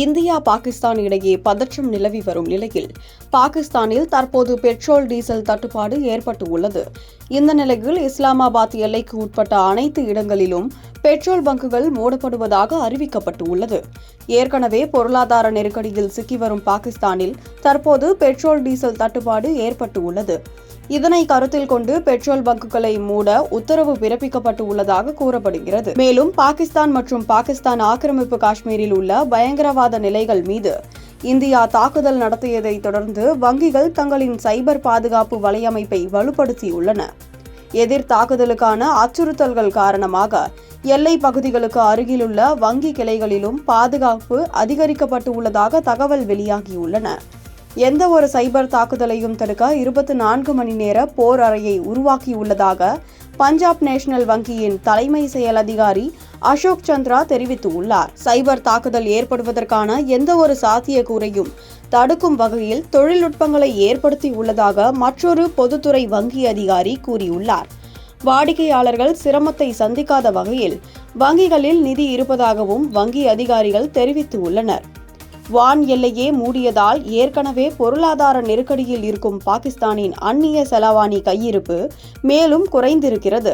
India Pakistan இடையே பதற்றம் நிலவி வரும் நிலையில் பாகிஸ்தானில் தற்போது பெட்ரோல் டீசல் தட்டுப்பாடு ஏற்பட்டு உள்ளது. இந்த நிலையில் இஸ்லாமாபாத் எல்லைக்கு உட்பட்ட அனைத்து இடங்களிலும் பெட்ரோல் பங்குகள் மூடப்படுவதாக அறிவிக்கப்பட்டு உள்ளது. ஏற்கனவே பொருளாதார நெருக்கடியில் சிக்கி வரும் பாகிஸ்தானில் தற்போது பெட்ரோல் டீசல் தட்டுப்பாடு ஏற்பட்டு உள்ளது. இதனை கருத்தில் கொண்டு பெட்ரோல் பங்குகளை மூட உத்தரவு பிறப்பிக்கப்பட்டு உள்ளதாக கூறப்படுகிறது. மேலும் பாகிஸ்தான் மற்றும் பாகிஸ்தான் ஆக்கிரமிப்பு காஷ்மீரில் உள்ள பயங்கரவாத நிலைகள் மீது இந்தியா தாக்குதல் நடத்தியதை தொடர்ந்து வங்கிகள் தங்களின் சைபர் பாதுகாப்பு வலையமைப்பை வலுப்படுத்தியுள்ளன. எதிர் தாக்குதலுக்கான அச்சுறுத்தல்கள் காரணமாக எல்லை பகுதிகளுக்கு அருகிலுள்ள வங்கி கிளைகளிலும் பாதுகாப்பு அதிகரிக்கப்பட்டு உள்ளதாக தகவல் வெளியாகியுள்ளன. எந்த ஒரு சைபர் தாக்குதலையும் தடுக்க 24 மணி நேர போர் அறையை உருவாக்கியுள்ளதாக பஞ்சாப் நேஷனல் வங்கியின் தலைமை செயல் அதிகாரி அசோக் சந்திரா தெரிவித்துள்ளார். சைபர் தாக்குதல் ஏற்படுவதற்கான எந்த ஒரு சாத்தியக்கூறையும் தடுக்கும் வகையில் தொழில்நுட்பங்களை ஏற்படுத்தி உள்ளதாக மற்றொரு பொதுத்துறை வங்கி அதிகாரி கூறியுள்ளார். வாடிக்கையாளர்கள் சிரமத்தை சந்திக்காத வகையில் வங்கிகளில் நிதி இருப்பதாகவும் வங்கி அதிகாரிகள் தெரிவித்துள்ளனர். வான் எல்லையே மூடியதால் ஏற்கனவே பொருளாதார நெருக்கடியில் இருக்கும் பாகிஸ்தானின் அந்நிய செலாவணி கையிருப்பு மேலும் குறைந்திருக்கிறது.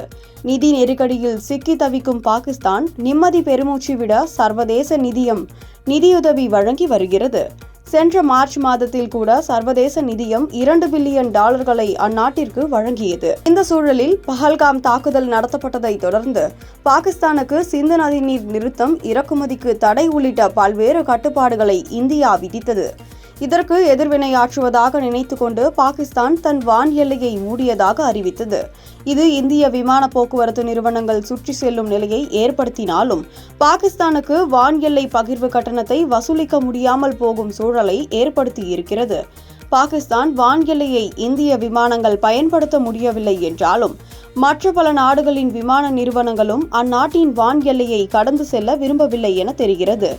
நிதி நெருக்கடியில் சிக்கி தவிக்கும் பாகிஸ்தான் நிம்மதி பெருமூச்சு விட சர்வதேச நிதியுதவி வழங்கி வருகிறது. சென்ற மார்ச் மாதத்தில் கூட சர்வதேச நிதியம் $2 பில்லியன் அந்நாட்டிற்கு வழங்கியது. இந்த சூழலில் பஹல்காம் தாக்குதல் நடத்தப்பட்டதை தொடர்ந்து பாகிஸ்தானுக்கு சிந்து நதிநீர் நிறுத்தம், இறக்குமதிக்கு தடை உள்ளிட்ட பல்வேறு கட்டுப்பாடுகளை இந்தியா விதித்தது. இதற்கு எதிர்வினையாற்றுவதாக நினைத்துக்கொண்டு பாகிஸ்தான் தன் வான் எல்லையை மூடியதாக அறிவித்தது. இது இந்திய விமான போக்குவரத்து நிறுவனங்கள் சுற்றி செல்லும் நிலையை ஏற்படுத்தினாலும் பாகிஸ்தானுக்கு வான் எல்லை பகிர்வு கட்டணத்தை வசூலிக்க முடியாமல் போகும் சூழலை ஏற்படுத்தியிருக்கிறது. பாகிஸ்தான் வான் எல்லையை இந்திய விமானங்கள் பயன்படுத்த முடியவில்லை என்றாலும் மற்ற பல நாடுகளின் விமான நிறுவனங்களும் அந்நாட்டின் வான் எல்லையை கடந்து செல்ல விரும்பவில்லை என தெரிகிறது.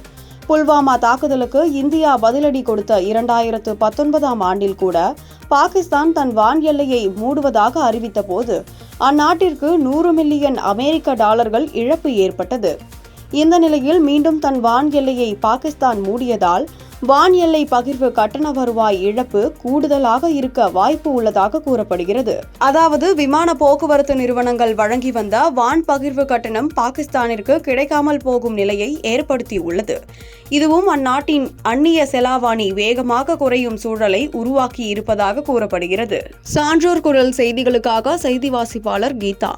புல்வாமா தாக்குதலுக்கு இந்தியா பதிலடி கொடுத்த 2019ஆம் ஆண்டில் கூட பாகிஸ்தான் தன் வான் எல்லையை மூடுவதாக அறிவித்த போது அந்நாட்டிற்கு $100 மில்லியன் இழப்பு ஏற்பட்டது. இந்த நிலையில் மீண்டும் தன் வான் எல்லையை பாகிஸ்தான் மூடியதால் வான் எல்லை பகிர்வு கட்டண வருவாய் இழப்பு கூடுதலாக இருக்க வாய்ப்பு உள்ளதாக கூறப்படுகிறது. அதாவது விமான போக்குவரத்து நிறுவனங்கள் வழங்கி வந்த வான் பகிர்வு கட்டணம் பாகிஸ்தானிற்கு கிடைக்காமல் போகும் நிலையை ஏற்படுத்தியுள்ளது. இதுவும் அந்நாட்டின் அந்நிய செலாவணி வேகமாக குறையும் சூழலை உருவாக்கி இருப்பதாக கூறப்படுகிறது. சான்றோர் குரல் செய்திகளுக்காக செய்தி வாசிப்பாளர் கீதா.